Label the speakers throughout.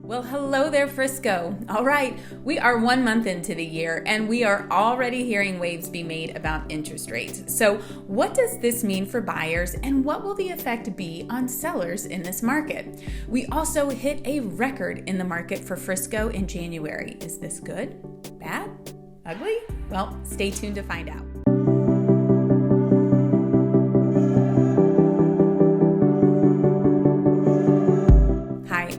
Speaker 1: Well, hello there, Frisco. All right, we are 1 month into the year and we are already hearing waves be made about interest rates. So, what does this mean for buyers and what will the effect be on sellers in this market? We also hit a record in the market for Frisco in January. Is this good? Bad? Ugly? Well, stay tuned to find out.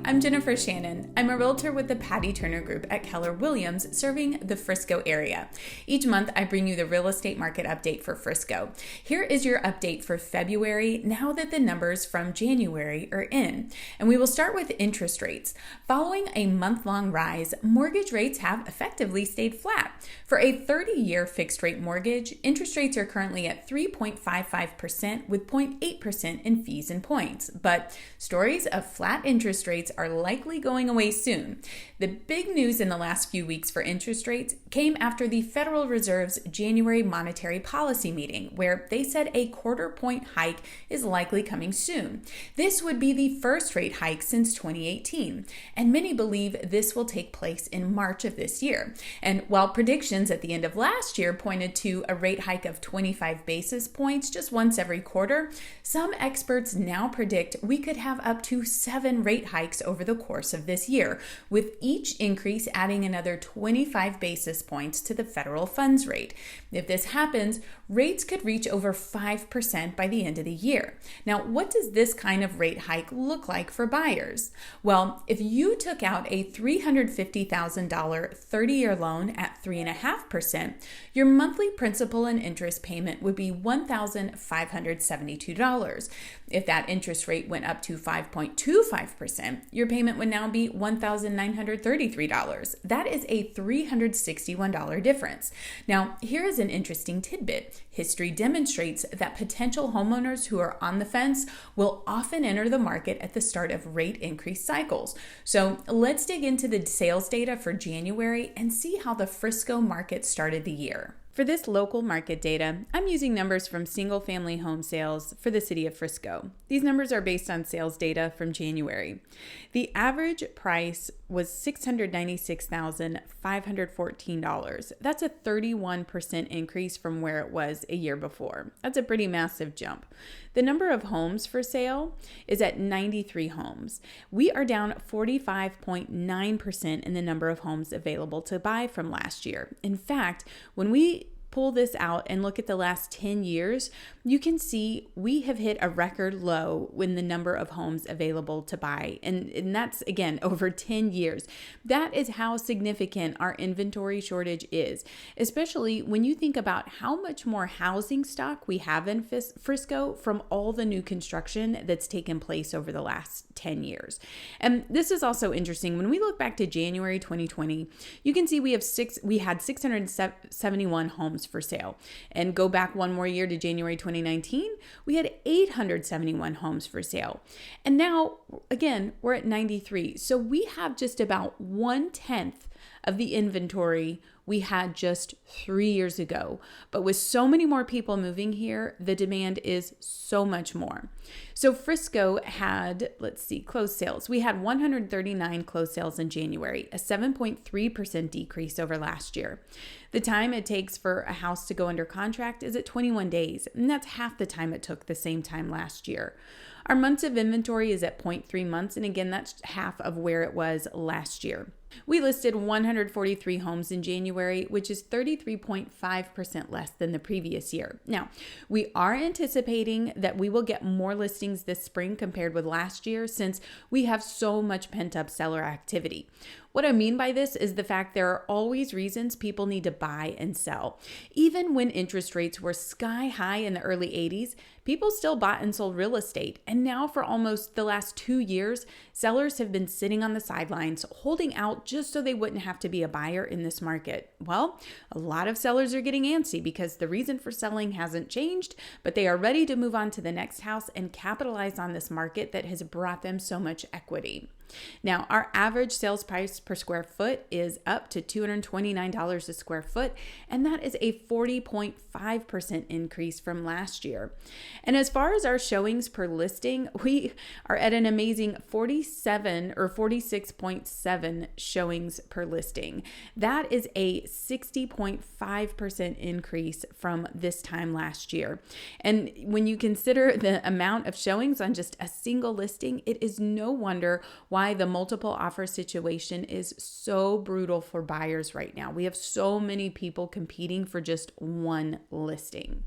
Speaker 1: I'm Jennifer Shannon. I'm a realtor with the Patty Turner Group at Keller Williams, serving the Frisco area. Each month, I bring you the real estate market update for Frisco. Here is your update for February, now that the numbers from January are in. And we will start with interest rates. Following a month-long rise, mortgage rates have effectively stayed flat. For a 30-year fixed-rate mortgage, interest rates are currently at 3.55% with 0.8% in fees and points. But stories of flat interest rates are likely going away soon. The big news in the last few weeks for interest rates came after the Federal Reserve's January monetary policy meeting, where they said a quarter-point hike is likely coming soon. This would be the first rate hike since 2018, and many believe this will take place in March of this year. And while predictions at the end of last year pointed to a rate hike of 25 basis points just once every quarter, some experts now predict we could have up to 7 rate hikes over the course of this year, with each increase adding another 25 basis points to the federal funds rate. If this happens, rates could reach over 5% by the end of the year. Now, what does this kind of rate hike look like for buyers? Well, if you took out a $350,000 30-year loan at 3.5%, your monthly principal and interest payment would be $1,572. If that interest rate went up to 5.25%, your payment would now be $1,933. That is a $361 difference. Now, here is an interesting tidbit. History demonstrates that potential homeowners who are on the fence will often enter the market at the start of rate increase cycles. So let's dig into the sales data for January and see how the Frisco market started the year. For this local market data, I'm using numbers from single-family home sales for the city of Frisco. These numbers are based on sales data from January. The average price was $696,514. That's a 31% increase from where it was a year before. That's a pretty massive jump. The number of homes for sale is at 93 homes. We are down 45.9% in the number of homes available to buy from last year. In fact, when we pull this out and look at the last 10 years, you can see we have hit a record low in the number of homes available to buy. And that's, again, over 10 years. That is how significant our inventory shortage is, especially when you think about how much more housing stock we have in Frisco from all the new construction that's taken place over the last 10 years. And this is also interesting. When we look back to January 2020, you can see we had 671 homes for sale. And go back one more year to January 2019, we had 871 homes for sale. And now, again, we're at 93. So we have just about 1/10 of the inventory we had just 3 years ago. But with so many more people moving here, the demand is so much more. So Frisco had, closed sales. We had 139 closed sales in January, a 7.3% decrease over last year. The time it takes for a house to go under contract is at 21 days, and that's half the time it took the same time last year. Our months of inventory is at 0.3 months, and again, that's half of where it was last year. We listed 143 homes in January, which is 33.5% less than the previous year. Now, we are anticipating that we will get more listings this spring compared with last year since we have so much pent-up seller activity. What I mean by this is the fact there are always reasons people need to buy and sell. Even when interest rates were sky high in the early 80s, people still bought and sold real estate. And now for almost the last 2 years, sellers have been sitting on the sidelines, holding out just so they wouldn't have to be a buyer in this market. Well, a lot of sellers are getting antsy because the reason for selling hasn't changed, but they are ready to move on to the next house and capitalize on this market that has brought them so much equity. Now, our average sales price per square foot is up to $229 a square foot, and that is a 40.5% increase from last year. And as far as our showings per listing, we are at an amazing 47 or 46.7 showings per listing. That is a 60.5% increase from this time last year. And when you consider the amount of showings on just a single listing, it is no wonder why the multiple offer situation is so brutal for buyers right now. We have so many people competing for just one listing.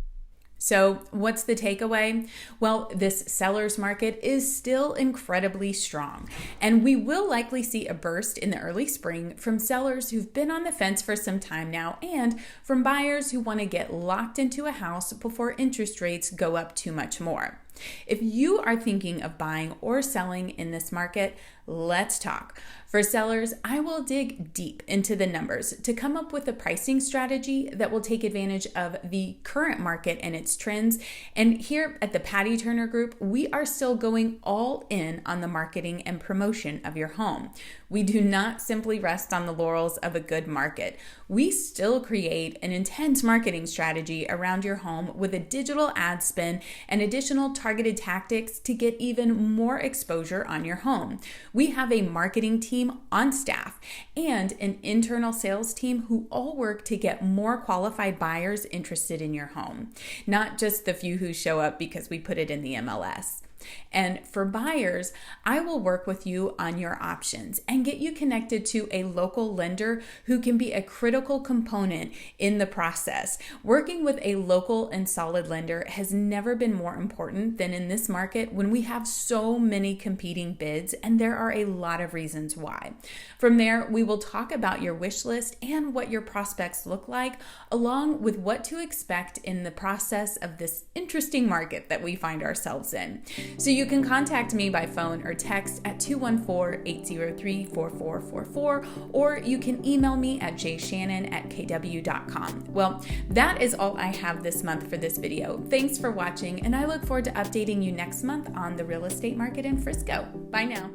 Speaker 1: So what's the takeaway? Well, this seller's market is still incredibly strong, and we will likely see a burst in the early spring from sellers who've been on the fence for some time now and from buyers who want to get locked into a house before interest rates go up too much more. If you are thinking of buying or selling in this market, let's talk. For sellers, I will dig deep into the numbers to come up with a pricing strategy that will take advantage of the current market and its trends. And here at the Patty Turner Group, we are still going all in on the marketing and promotion of your home. We do not simply rest on the laurels of a good market. We still create an intense marketing strategy around your home with a digital ad spend and additional targeted tactics to get even more exposure on your home. We have a marketing team on staff and an internal sales team who all work to get more qualified buyers interested in your home, not just the few who show up because we put it in the MLS. And for buyers, I will work with you on your options and get you connected to a local lender who can be a critical component in the process. Working with a local and solid lender has never been more important than in this market when we have so many competing bids, and there are a lot of reasons why. From there, we will talk about your wish list and what your prospects look like, along with what to expect in the process of this interesting market that we find ourselves in. So you can contact me by phone or text at 214-803-4444, or you can email me at jshannon@kw.com. Well, that is all I have this month for this video. Thanks for watching, and I look forward to updating you next month on the real estate market in Frisco. Bye now.